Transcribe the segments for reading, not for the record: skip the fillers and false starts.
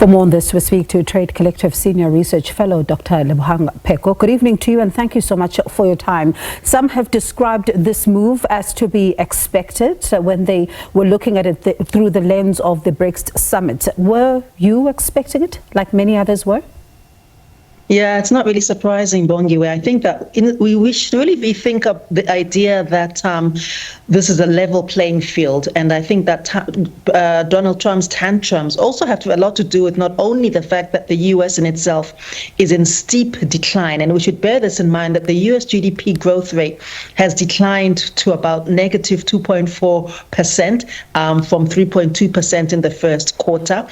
For more on this, we speak to Trade Collective Senior Research Fellow, Dr. Lebohang Pheko. Good evening to you and thank you so much for your time. Some have described this move as to be expected when they were looking at it through the lens of the BRICS summit. Were you expecting it like many others were? Yeah, it's not really surprising, Bongiwe. I think that we should really rethink up the idea that this is a level playing field. And I think that Donald Trump's tantrums also have a lot to do with not only the fact that the U.S. in itself is in steep decline, and we should bear this in mind that the U.S. GDP growth rate has declined to about negative 2.4% from 3.2% in the first quarter.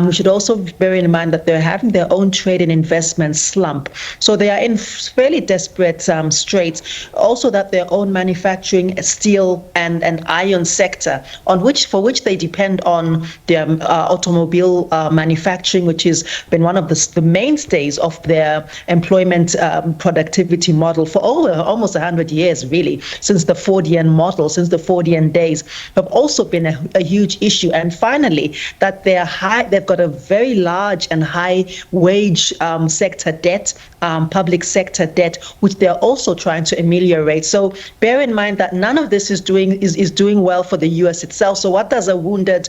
We should also bear in mind that they're having their own trade and investment slump. So they are in fairly desperate straits. Also that their own manufacturing, steel and iron sector, for which they depend on their automobile manufacturing, which has been one of the mainstays of their employment productivity model for almost 100 years, really, since the Fordian model, since the Fordian days, have also been a huge issue. And finally, that they've got a very large and high wage sector debt, public sector debt, which they're also trying to ameliorate. So bear in mind that none of this is doing well for the U.S. itself. So what does a wounded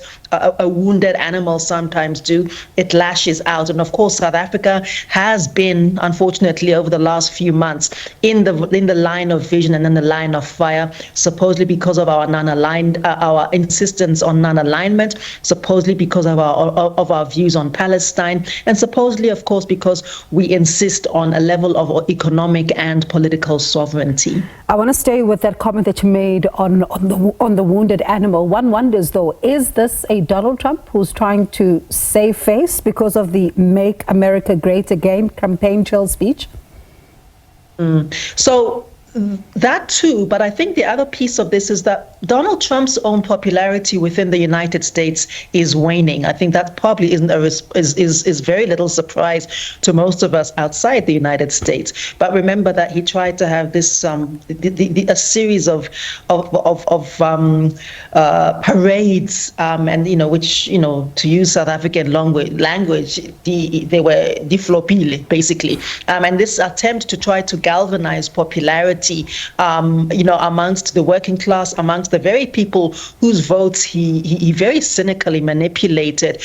animal sometimes do? It lashes out. And of course, South Africa has been, unfortunately, over the last few months, in the line of vision and in the line of fire, supposedly because of our our insistence on non-alignment, supposedly because of our views on Palestine, and supposedly, of course, because we insist on a level of economic and political sovereignty. I want to stay with that comment that you made on the wounded animal. One wonders, though, is this a Donald Trump who's trying to save face because of the Make America Great Again campaign trail speech? So that too, but I think the other piece of this is that Donald Trump's own popularity within the United States is waning. I think that probably is very little surprise to most of us outside the United States. But remember that he tried to have this a series of parades, and which to use South African language, they were diflopile basically, and this attempt to try to galvanize popularity amongst the working class, amongst the very people whose votes he very cynically manipulated,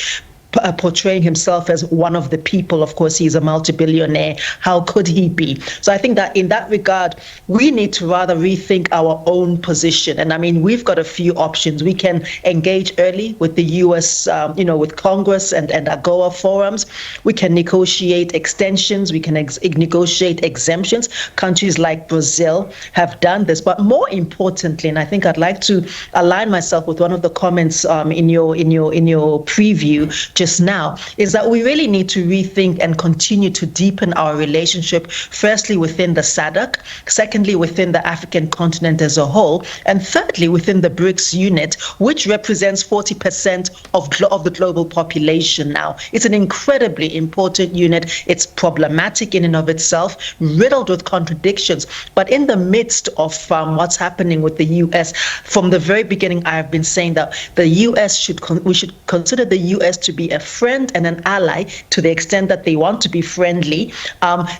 portraying himself as one of the people. Of course, he's a multi-billionaire. How could he be? So I think that in that regard, we need to rather rethink our own position. And I mean, we've got a few options. We can engage early with the U.S., with Congress and AGOA forums. We can negotiate extensions. We can negotiate exemptions. Countries like Brazil have done this. But more importantly, and I think I'd like to align myself with one of the comments in your preview just now, is that we really need to rethink and continue to deepen our relationship, firstly within the SADC, secondly within the African continent as a whole, and thirdly within the BRICS unit, which represents 40% of the global population now. It's an incredibly important unit. It's problematic in and of itself, riddled with contradictions. But in the midst of what's happening with the U.S., from the very beginning, I have been saying that the U.S. we should consider the U.S. to be a friend and an ally to the extent that they want to be friendly,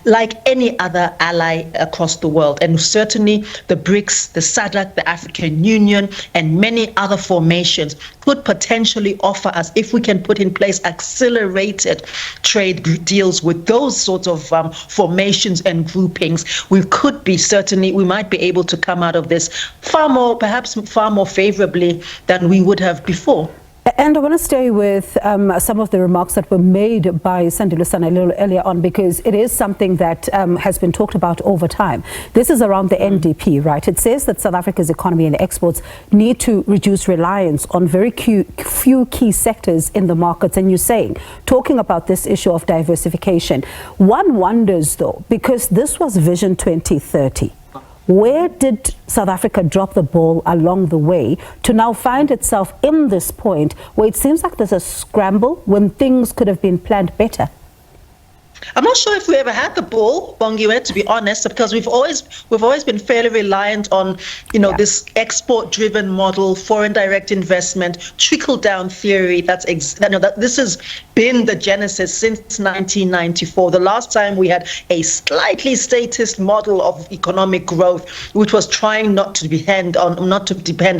like any other ally across the world. And certainly the BRICS, the SADC, the African Union, and many other formations could potentially offer us, if we can put in place accelerated trade deals with those sorts of formations and groupings, we might be able to come out of this perhaps far more favorably than we would have before. And I want to stay with some of the remarks that were made by Sandy Lusana a little earlier on, because it is something that has been talked about over time. This is around the NDP, right? It says that South Africa's economy and exports need to reduce reliance on very few key sectors in the markets. And you're talking about this issue of diversification. One wonders, though, because this was Vision 2030. Where did South Africa drop the ball along the way to now find itself in this point where it seems like there's a scramble when things could have been planned better? I'm not sure if we ever had the bull, Bongiwe, to be honest, because we've always been fairly reliant on, this export-driven model, foreign direct investment, trickle-down theory. That this has been the genesis since 1994. The last time we had a slightly statist model of economic growth, which was trying not to depend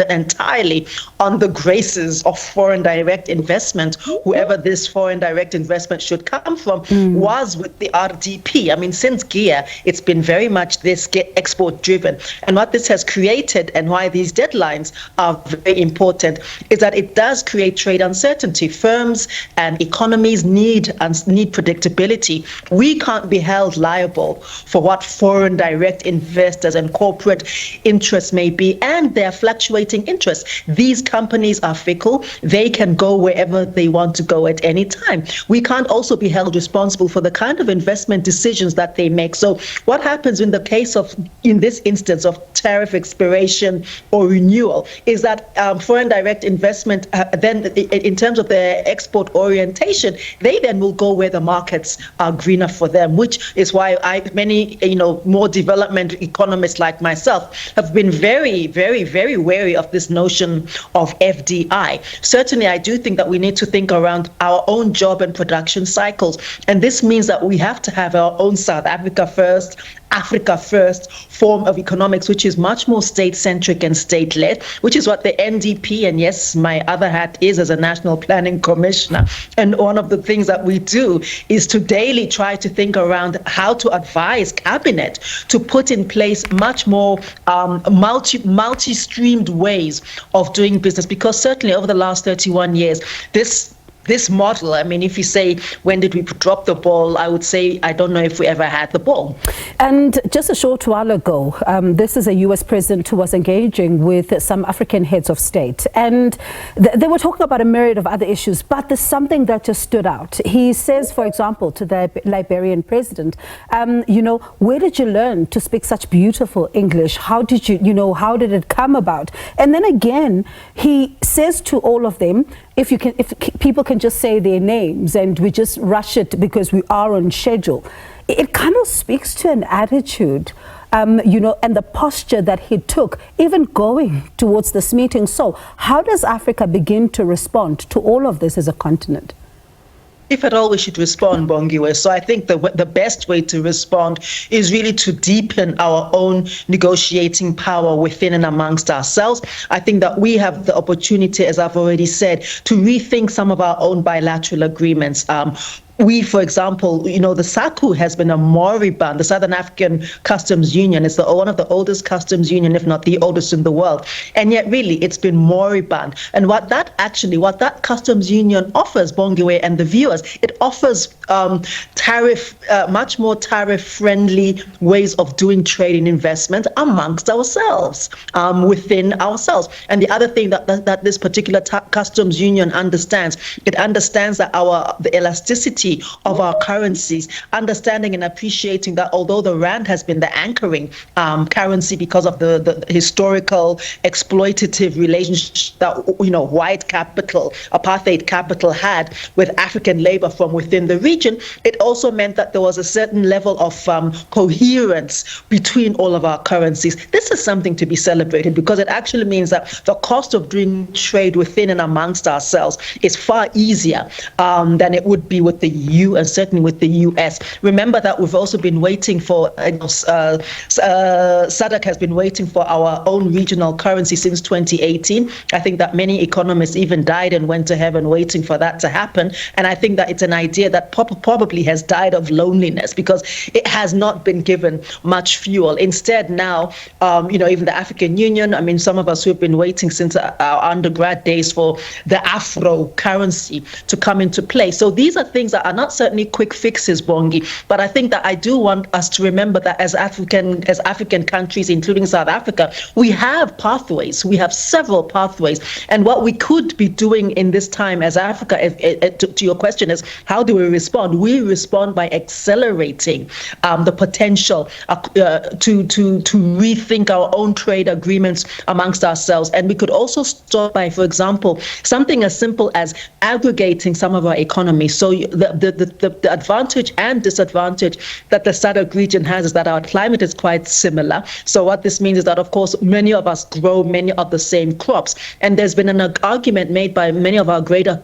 entirely on the graces of foreign direct investment, whoever this foreign direct investment should come from, was with the RDP. I mean, since GEA, it's been very much this export driven. And what this has created, and why these deadlines are very important, is that it does create trade uncertainty. Firms and economies need predictability. We can't be held liable for what foreign direct investors and corporate interests may be, and their fluctuating interests. These companies are fickle. They can go wherever they want to go at any time. We can't also be held responsible for the kind of investment decisions that they make. So what happens in the case of, in this instance, of tariff expiration or renewal, is that foreign direct investment, then in terms of their export orientation, they then will go where the markets are greener for them, which is why many more development economists like myself have been very, very, very wary of this notion of FDI. Certainly, I do think that we need to think around our own job and production cycles. And this means that we have to have our own South Africa first form of economics, which is much more state-centric and state-led, which is what the NDP, and yes, my other hat is as a National Planning Commissioner. And one of the things that we do is to daily try to think around how to advise Cabinet to put in place much more multi-streamed ways of doing business, because certainly over the last 31 years, this model, I mean, if you say, when did we drop the ball, I would say, I don't know if we ever had the ball. And just a short while ago, this is a U.S. president who was engaging with some African heads of state. And they were talking about a myriad of other issues, but there's something that just stood out. He says, for example, to the Liberian president, where did you learn to speak such beautiful English? How did how did it come about? And then again, he says to all of them, if people can just say their names and we just rush it because we are on schedule. It kind of speaks to an attitude, and the posture that he took, even going towards this meeting. So how does Africa begin to respond to all of this as a continent? If at all we should respond, Bongiwe. So I think the best way to respond is really to deepen our own negotiating power within and amongst ourselves. I think that we have the opportunity, as I've already said, to rethink some of our own bilateral agreements. We, for example, the SACU has been a moribund. The Southern African Customs Union is one of the oldest customs union, if not the oldest in the world. And yet, really, it's been moribund. And what that customs union offers, Bongiwe and the viewers, it offers much more tariff-friendly ways of doing trade and investment amongst ourselves, within ourselves. And the other thing that this particular customs union understands, it understands that the elasticity of our currencies, understanding and appreciating that although the rand has been the anchoring currency because of the historical exploitative relationship that white capital, apartheid capital had with African labor from within the region, it also meant that there was a certain level of coherence between all of our currencies. This is something to be celebrated, because it actually means that the cost of doing trade within and amongst ourselves is far easier than it would be with the EU and certainly with the US. Remember that we've also been waiting for, SADC has been waiting for our own regional currency since 2018. I think that many economists even died and went to heaven waiting for that to happen. And I think that it's an idea that probably has died of loneliness, because it has not been given much fuel. Instead now, even the African Union, I mean, some of us who have been waiting since our undergrad days for the Afro currency to come into play. So these are things that are not certainly quick fixes, Bongi, but I think that I do want us to remember that as African countries, including South Africa, we have pathways. We have several pathways. And what we could be doing in this time as Africa, to your question, is how do we respond? We respond by accelerating the potential to rethink our own trade agreements amongst ourselves. And we could also start by, for example, something as simple as aggregating some of our economies. So the advantage and disadvantage that the SADC region has is that our climate is quite similar. So what this means is that, of course, many of us grow many of the same crops. And there's been an argument made by many of our greater,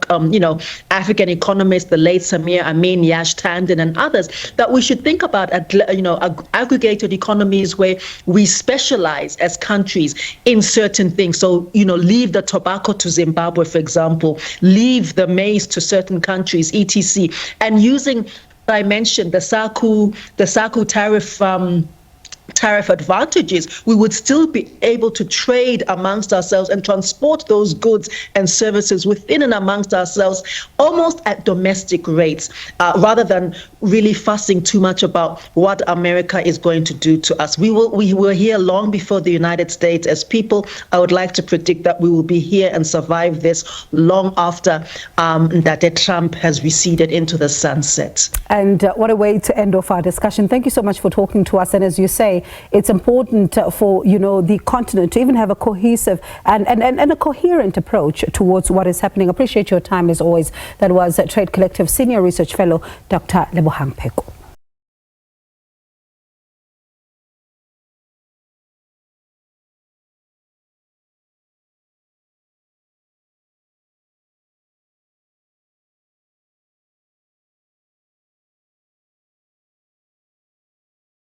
African economists, the late Samir Amin, Yash Tandon, and others, that we should think about, aggregated economies where we specialize as countries in certain things. So, leave the tobacco to Zimbabwe, for example, leave the maize to certain countries, etc. And using, I mentioned, the SACU tariff advantages, we would still be able to trade amongst ourselves and transport those goods and services within and amongst ourselves almost at domestic rates, rather than really fussing too much about what America is going to do to us. We were here long before the United States as people. I would like to predict that we will be here and survive this long after that Trump has receded into the sunset. And what a way to end off our discussion. Thank you so much for talking to us. And as you say, it's important for the continent to even have a cohesive and a coherent approach towards what is happening. Appreciate your time as always. That was Trade Collective Senior Research Fellow Dr. Lebohang Pheko.